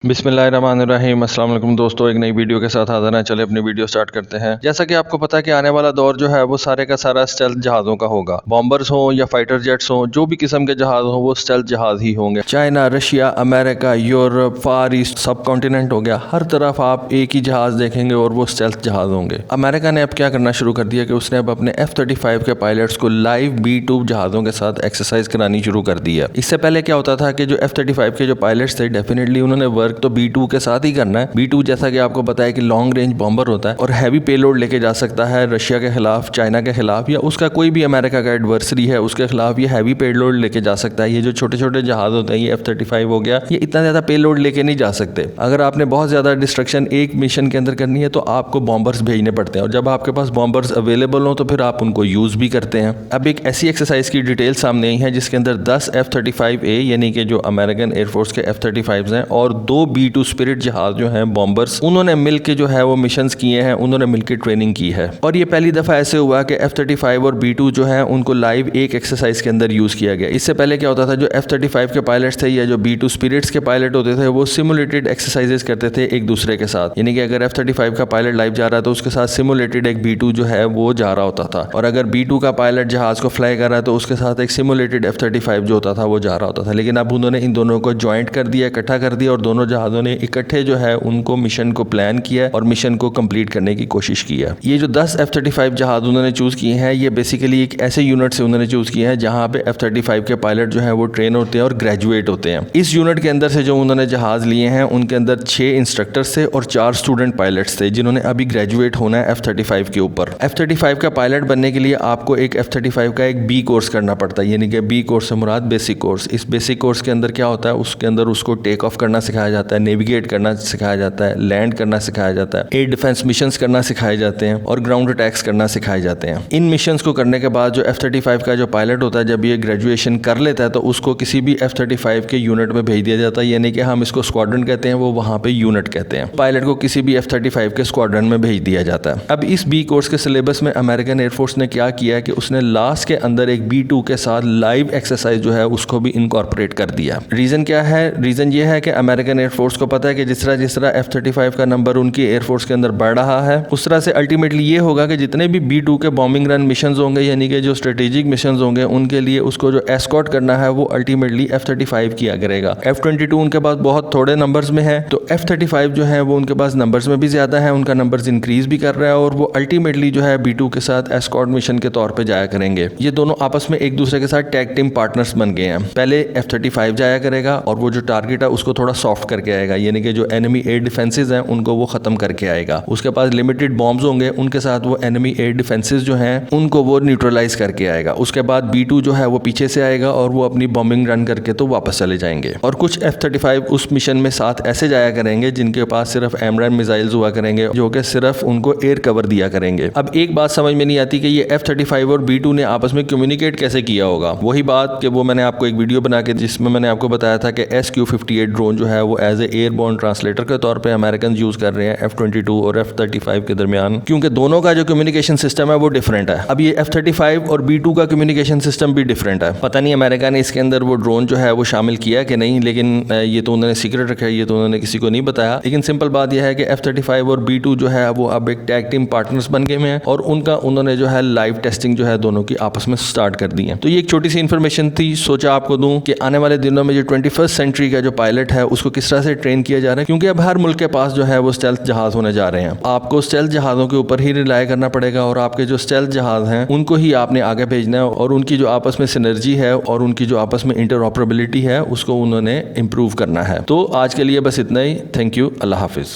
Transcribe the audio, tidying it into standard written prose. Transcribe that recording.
बिस्मिल्लाहिर्रहमानिर्रहीम। अस्सलाम वालेकुम दोस्तों, एक नई वीडियो के साथ हाजिर हैं। चले अपनी वीडियो स्टार्ट करते हैं। जैसा कि आपको पता है कि आने वाला दौर जो है वो सारे का सारा स्टेल्थ जहाज़ों का होगा। बॉम्बर्स हो या फाइटर जेट्स हो, जो भी किस्म के जहाज हो वो स्टेल्थ जहाज ही होंगे। चाइना, रशिया, अमेरिका, यूरोप, फार ईस्ट, सब कॉन्टिनेंट हो गया, हर तरफ आप एक ही जहाज देखेंगे और वो स्टेल्थ जहाज होंगे। अमेरिका ने अब क्या करना शुरू कर दिया कि उसने अब अपने F-35 के पायलट्स को लाइव B-2 जहाज़ों के साथ एक्सरसाइज करानी शुरू कर दी है। इससे पहले क्या होता था कि जो F-35 के जो पायलट्स थे, डेफिनेटली उन्होंने वर्क तो B-2 के साथ ही करना है। B-2 जैसा कि आपको पता है कि लॉन्ग रेंज बॉम्बर होता है और हैवी पेलोड लेके जा सकता है रशिया के खिलाफ, चाइना के खिलाफ, या उसका कोई भी अमेरिका का एडवर्सरी है उसके खिलाफ ये हैवी पेलोड लेके जा सकता है। ये जो छोटे छोटे जहाज होते हैं, ये F-35 हो गया, ये इतना ज़्यादा पेलोड लेके नहीं जा सकते। अगर आपने बहुत ज़्यादा डिस्ट्रक्शन एक मिशन के अंदर करनी है तो आपको बॉम्बर्स भेजने पड़ते हैं, और जब आपके पास बॉम्बर्स अवेलेबल हो तो फिर आप उनको यूज़ भी करते हैं। अब एक ऐसी एक्सरसाइज की डिटेल सामने आई है जिसके अंदर 10 F-35A यानी कि जो अमेरिकन एयरफोर्स के F-35s हैं और 2 B-2 स्पिरिट जहाज जो हैं बॉम्बर्स, उन्होंने मिलकर जो है वो मिशंस किए हैं, उन्होंने मिलकर ट्रेनिंग की है। और ये पहली दफ़ा ऐसे हुआ कि F-35 और B-2 जो है उनको लाइव एक एक्सरसाइज के अंदर यूज़ किया गया। इससे पहले क्या होता था, जो F-35 के पायलट्स थे या जो B-2 स्पिरिट्स के पायलट होते थे वो सिमुलेटेड एक्सरसाइजेस करते थे एक दूसरे के साथ। यानी कि अगर F-35 का पायलट लाइव जा रहा है तो उसके साथ सिमुलेटेड एक B-2 जो है वो जा रहा होता था, और अगर B-2 का पायलट जहाज को फ्लाई कर रहा है तो उसके साथ एक सिमुलेटेड F-35 जो होता था वो जा रहा होता था। लेकिन अब उन्होंने इन दोनों को ज्वाइंट कर दिया, इकट्ठा कर दिया, और दोनों जहाज़ों ने इकट्ठे जो है उनको मिशन को प्लान किया और मिशन को कंप्लीट करने की कोशिश की है। ये जो 10 F-35 जहाज उन्होंने चूज़ किए हैं, ये बेसिकली एक ऐसे यूनिट से उन्होंने चूज़ किए हैं जहाँ पे F-35 के पायलट जो है वो ट्रेन होते हैं और ग्रेजुएट होते हैं। इस यूनिट के अंदर से जो उन्होंने जहाज लिए हैं उनके अंदर 6 इंस्ट्रक्टर्स थे और 4 स्टूडेंट पायलट्स थे जिन्होंने अभी ग्रेजुएट होना है F-35 के ऊपर। F-35 का पायलट बनने के लिए आपको एक F-35 का एक B कोर्स करना पड़ता है, यानी कि B कोर्स से मुराद बेसिक कोर्स। इस बेसिक कोर्स के अंदर क्या होता है, उसके अंदर उसको टेक ऑफ करना सिखाया जाता है, नेविगेट करना सिखाया जाता है, लैंड करना सिखाया जाता है, एयर डिफेंस मिशंस करना सिखाए जाते हैं और ग्राउंड अटैक्स करना सिखाए जाते हैं। इन मिशंस को करने के बाद जो F-35 का जो पायलट होता है, जब ये ग्रेजुएशन कर लेता है तो उसको किसी भी F-35 के यूनिट में भेज दिया जाता है, यानी कि हम इसको स्क्वाड्रन कहते हैं, वो वहाँ पे यूनिट कहते हैं। पायलट को किसी भी F-35 के स्क्वाड्रन में भेज दिया जाता है। अब इस B कोर्स के सिलेबस में अमेरिकन एयरफोर्स ने क्या किया है कि उसने लास्ट के अंदर एक B-2 के साथ लाइव एक्सरसाइज जो है उसको भी इनकॉर्पोरेट कर दिया। रीज़न क्या है? रीज़न ये है कि अमेरिकन एयरफोर्स को पता है कि जिस तरह F-35 का नंबर उनकी एयरफोर्स के अंदर बढ़ रहा है, उस तरह से अल्टीमेटली ये होगा कि जितने भी B-2 के बॉम्बिंग रन मिशंस होंगे, यानी कि जो स्ट्रेटेजिक मिशंस होंगे, उनके लिए उसको जो एस्कॉर्ट करना है वो अल्टीमेटली F-35 किया करेगा। F-22 उनके पास बहुत थोड़े नंबर्स में है, तो F-35 जो है वो उनके पास नंबर्स में भी ज़्यादा है, उनका नंबर्स इंक्रीज भी कर रहा है, और वो अल्टीमेटली जो है B-2 के साथ एस्कॉर्ट मिशन के तौर पर जाया करेंगे। ये दोनों आपस में एक दूसरे के साथ टैग टीम पार्टनर्स बन गए हैं। पहले F-35 जाया करेगा और वो जो टारगेट है उसको थोड़ा सॉफ्ट करके आएगा, यानी कि जो एनिमी एयर डिफेंसेस हैं उनको वो खत्म करके आएगा। उसके पास लिमिटेड बॉम्ब्स होंगे, उनके साथ वो एनिमी एयर डिफेंसेस जो हैं उनको वो न्यूट्रलाइज करके आएगा। उसके बाद B-2 जो है वो पीछे से आएगा और वो अपनी बॉम्बिंग रन करके तो वापस चले जाएंगे। और कुछ F-35 उस मिशन में साथ ऐसे जाया करेंगे जिनके पास सिर्फ एमरान मिसाइल्स हुआ करेंगे, जो कि सिर्फ उनको एयर कवर दिया करेंगे। अब एक बात समझ में नहीं आती कि ये F-35 और B-2 ने आपस में कम्युनिकेट कैसे किया होगा। वही बात कि वो मैंने आपको एक वीडियो बना के जिसमें मैंने आपको बताया था कि SQ-58 ड्रोन जो है वो एज ए एयरबोर्न ट्रांसलेटर के तौर पे अमेरिकन यूज कर रहे हैं F-22 और F-35 के दरमियान, क्योंकि दोनों का जो कम्युनिकेशन सिस्टम है वो डिफरेंट है। अब ये F-35 और B-2 का कम्युनिकेशन सिस्टम भी डिफरेंट है। पता नहीं अमेरिका ने इसके अंदर वो ड्रोन जो है वो शामिल किया कि नहीं, लेकिन ये तो उन्होंने सीक्रेट रखा है, ये तो उन्होंने किसी को नहीं बताया। लेकिन सिंपल बात यह है कि F-35 और B-2 जो है वो अब एक टैग टीम पार्टनर्स बन गए हैं और उनका उन्होंने जो है लाइव टेस्टिंग जो है दोनों की आपस में स्टार्ट कर दी है। तो ये एक छोटी सी इन्फॉर्मेशन थी, सोचा आपको दूं कि आने वाले दिनों में जो 21st सेंचुरी का जो पायलट है उसको किस तरह से ट्रेन किया जा रहा है, क्योंकि अब हर मुल्क के पास जो है वो स्टेल्थ जहाज होने जा रहे हैं। आपको स्टेल्थ जहाज़ों के ऊपर ही रिलाय करना पड़ेगा और आपके जो स्टेल्थ जहाज हैं उनको ही आपने आगे भेजना है, और उनकी जो आपस में सिनर्जी है और उनकी जो आपस में इंटरऑपरेबिलिटी है उसको उन्होंने इम्प्रूव करना है। तो आज के लिए बस इतना ही। Thank you. अल्लाह हाफिज़।